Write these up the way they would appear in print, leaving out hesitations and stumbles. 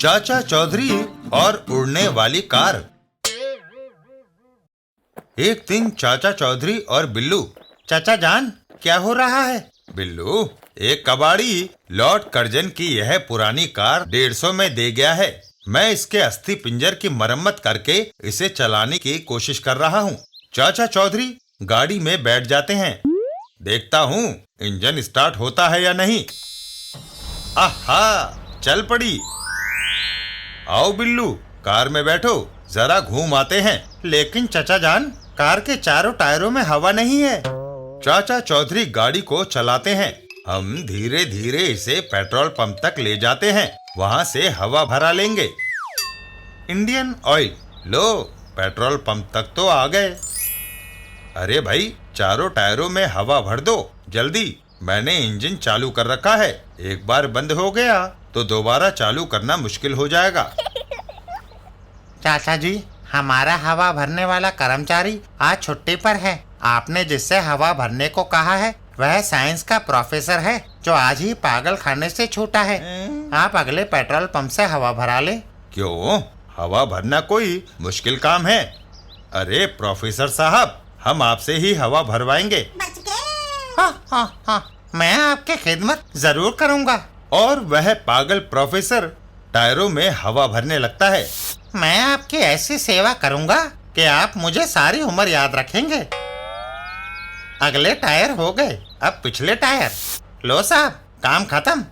चाचा चौधरी और उड़ने वाली कार। एक दिन चाचा चौधरी और बिल्लू। चाचा जान, क्या हो रहा है? बिल्लू, एक कबाड़ी लॉर्ड कर्जन की यह पुरानी कार 150 में दे गया है। मैं इसके अस्थि पिंजर की मरम्मत करके इसे चलाने की कोशिश कर रहा हूँ। चाचा चौधरी गाड़ी में बैठ जाते हैं। देखता हूँ इंजन स्टार्ट होता है या नहीं। आहा, चल पड़ी। आओ बिल्लू, कार में बैठो, जरा घूम आते हैं। लेकिन चाचा जान, कार के चारों टायरों में हवा नहीं है। चाचा चौधरी गाड़ी को चलाते हैं। हम धीरे धीरे इसे पेट्रोल पंप तक ले जाते हैं, वहाँ से हवा भरा लेंगे। इंडियन ऑयल, लो, पेट्रोल पंप तक तो आ गए। अरे भाई, चारों टायरों में हवा भर दो जल्दी। मैंने इंजन चालू कर रखा है, एक बार बंद हो गया तो दोबारा चालू करना मुश्किल हो जाएगा। चाचा जी, हमारा हवा भरने वाला कर्मचारी आज छुट्टी पर है। आपने जिससे हवा भरने को कहा है वह साइंस का प्रोफेसर है, जो आज ही पागल खाने से छूटा है। आप अगले पेट्रोल पंप से हवा भरा ले। क्यों? हवा भरना कोई मुश्किल काम है? अरे प्रोफेसर साहब, हम आपसे ही हवा भरवाएंगे। हाँ, मैं आपकी खिदमत जरूर करूँगा। और वह पागल प्रोफेसर टायरों में हवा भरने लगता है। मैं आपकी ऐसी सेवा करूँगा कि आप मुझे सारी उम्र याद रखेंगे। अगले टायर हो गए, अब पिछले टायर। लो साहब, काम खत्म।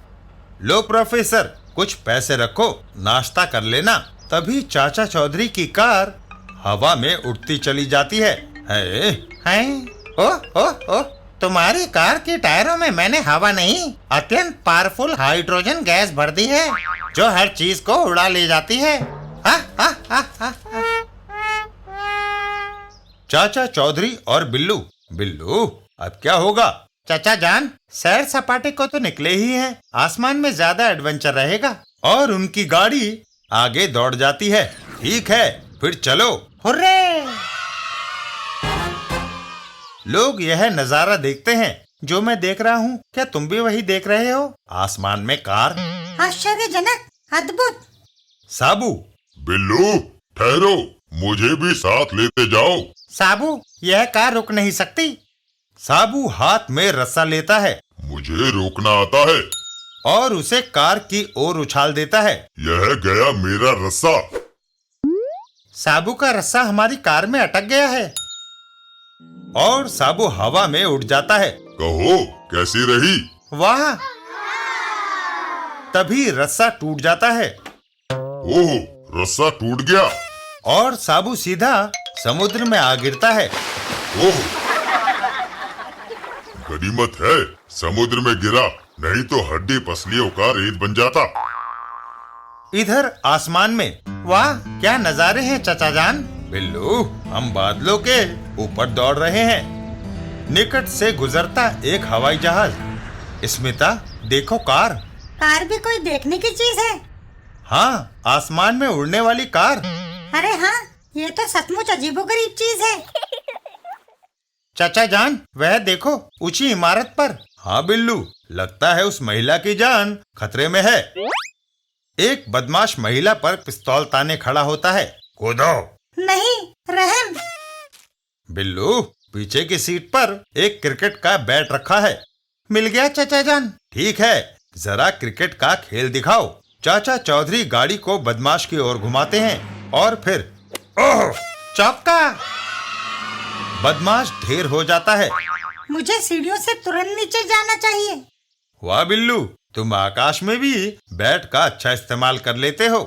लो प्रोफेसर, कुछ पैसे रखो, नाश्ता कर लेना। तभी चाचा चौधरी की कार हवा में उड़ती चली जाती है। ओ, तुम्हारी कार के टायरों में मैंने हवा नहीं, अत्यंत पावरफुल हाइड्रोजन गैस भर दी है, जो हर चीज को उड़ा ले जाती है। चाचा चौधरी और बिल्लू। बिल्लू, अब क्या होगा? चाचा जान, सैर सपाटे को तो निकले ही हैं, आसमान में ज्यादा एडवेंचर रहेगा। और उनकी गाड़ी आगे दौड़ जाती है। ठीक है, फिर चलो। हुर्रे! लोग यह नजारा देखते हैं जो मैं देख रहा हूँ। क्या तुम भी वही देख रहे हो? आसमान में कार। आश्चर्यजनक, अद्भुत। साबू। बिल्लू, ठहरो, मुझे भी साथ लेते जाओ। साबू, यह कार रुक नहीं सकती। साबू हाथ में रस्सा लेता है। मुझे रोकना आता है। और उसे कार की ओर उछाल देता है। यह गया मेरा रस्सा। साबू का रस्सा हमारी कार में अटक गया है और साबू हवा में उड़ जाता है। कहो, कैसी रही? वाह! तभी रस्सा टूट जाता है। ओह, रस्सा टूट गया। और साबू सीधा समुद्र में आ गिरता है। ओह, गनीमत है समुद्र में गिरा, नहीं तो हड्डी पसलियों का रेत बन जाता। इधर आसमान में, वाह, क्या नजारे हैं चाचा जान। बिल्लू, हम बादलों के ऊपर दौड़ रहे हैं। निकट से गुजरता एक हवाई जहाज। स्मिता, देखो कार। कार भी कोई देखने की चीज है? हाँ, आसमान में उड़ने वाली कार। अरे हाँ, ये तो सचमुच अजीबोगरीब चीज है। चाचा जान, वह देखो, ऊंची इमारत पर। हाँ बिल्लू, लगता है उस महिला की जान खतरे में है। एक बदमाश महिला पर पिस्तौल ताने खड़ा होता है। कूदो। नहीं, रहम। बिल्लू, पीछे की सीट पर एक क्रिकेट का बैट रखा है। मिल गया चाचा जान। ठीक है, जरा क्रिकेट का खेल दिखाओ। चाचा चौधरी गाड़ी को बदमाश की ओर घुमाते हैं और फिर ओह, चौका! बदमाश ढेर हो जाता है। मुझे सीढ़ियों से तुरंत नीचे जाना चाहिए। वाह बिल्लू, तुम आकाश में भी बैट का अच्छा इस्तेमाल कर लेते हो।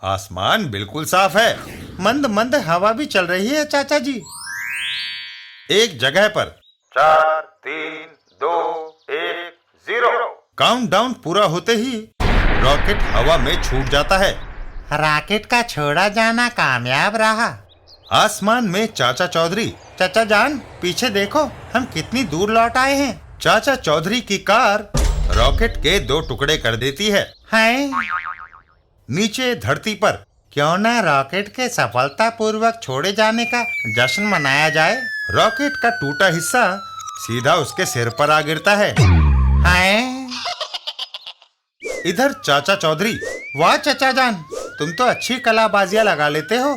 आसमान बिल्कुल साफ है। मंद मंद हवा भी चल रही है चाचा जी। एक जगह पर 4, 3, 2, 1, 0 काउंटडाउन पूरा होते ही रॉकेट हवा में छूट जाता है। रॉकेट का छोड़ा जाना कामयाब रहा। आसमान में चाचा चौधरी। चाचा जान, पीछे देखो, हम कितनी दूर लौट आए हैं। चाचा चौधरी की कार रॉकेट के 2 टुकड़े कर देती है। नीचे धरती पर क्यों ना रॉकेट के सफलतापूर्वक छोड़े जाने का जश्न मनाया जाए। रॉकेट का टूटा हिस्सा सीधा उसके सिर पर आ गिरता है। हाय इधर चाचा चौधरी। वाह चचा जान, तुम तो अच्छी कलाबाजियां लगा लेते हो।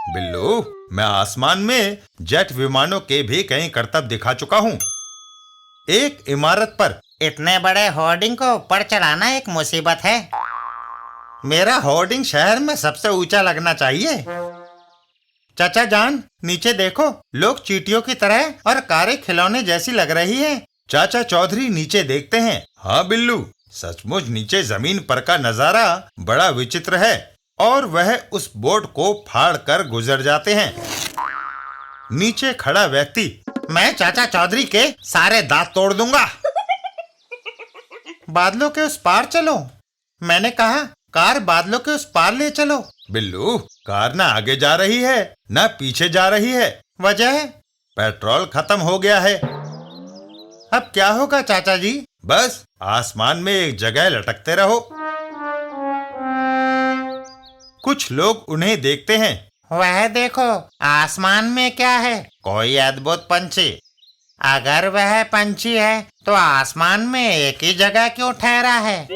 बिल्लू, मैं आसमान में जेट विमानों के भी कई करतब दिखा चुका हूँ। एक इमारत पर इतने बड़े होर्डिंग को ऊपर चढ़ाना एक मुसीबत है। मेरा होर्डिंग शहर में सबसे ऊंचा लगना चाहिए। चाचा जान, नीचे देखो, लोग चींटियों की तरह और कारें खिलौने जैसी लग रही हैं। चाचा चौधरी नीचे देखते हैं। हाँ बिल्लू, सचमुच नीचे जमीन पर का नजारा बड़ा विचित्र है और वह उस बोर्ड को फाड़ कर गुजर जाते हैं। नीचे खड़ा व्यक्ति, मैं चाचा चौधरी के सारे दांत तोड़ दूंगा। बादलों के उस पार चलो। मैंने कहा कार बादलों के उस पार ले चलो। बिल्लू, कार ना आगे जा रही है ना पीछे जा रही है। वजह? पेट्रोल खत्म हो गया है। अब क्या होगा चाचा जी? बस आसमान में एक जगह लटकते रहो। कुछ लोग उन्हें देखते हैं। वह देखो, आसमान में क्या है? कोई अद्भुत पंछी। अगर वह पंछी है तो आसमान में एक ही जगह क्यों ठहरा है?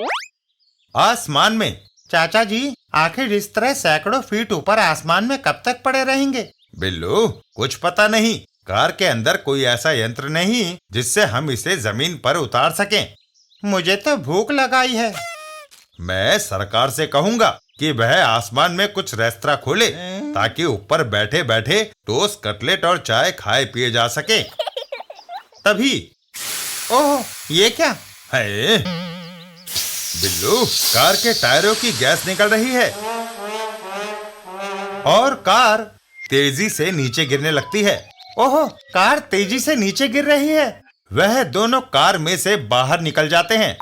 आसमान में? चाचा जी, आखिर इस तरह सैकड़ों फीट ऊपर आसमान में कब तक पड़े रहेंगे? बिल्लू, कुछ पता नहीं। कार के अंदर कोई ऐसा यंत्र नहीं जिससे हम इसे जमीन पर उतार सकें। मुझे तो भूख लगाई है। मैं सरकार से कहूंगा कि वह आसमान में कुछ रेस्तरा खोले ताकि ऊपर बैठे बैठे टोस्ट, कटलेट और चाय खाए पिए जा सके। तभी, ओह, ये क्या है? बिल्लू, कार के टायरों की गैस निकल रही है और कार तेजी से नीचे गिरने लगती है। ओह, कार तेजी से नीचे गिर रही है। वह दोनों कार में से बाहर निकल जाते हैं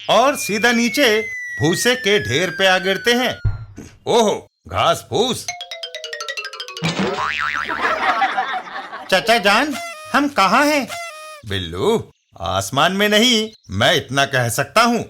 और सीधा नीचे भूसे के ढेर पे आ गिरते हैं। ओह, घास फूस। चाचा जान, हम कहाँ हैं? बिल्लू, आसमान में नहीं, मैं इतना कह सकता हूँ।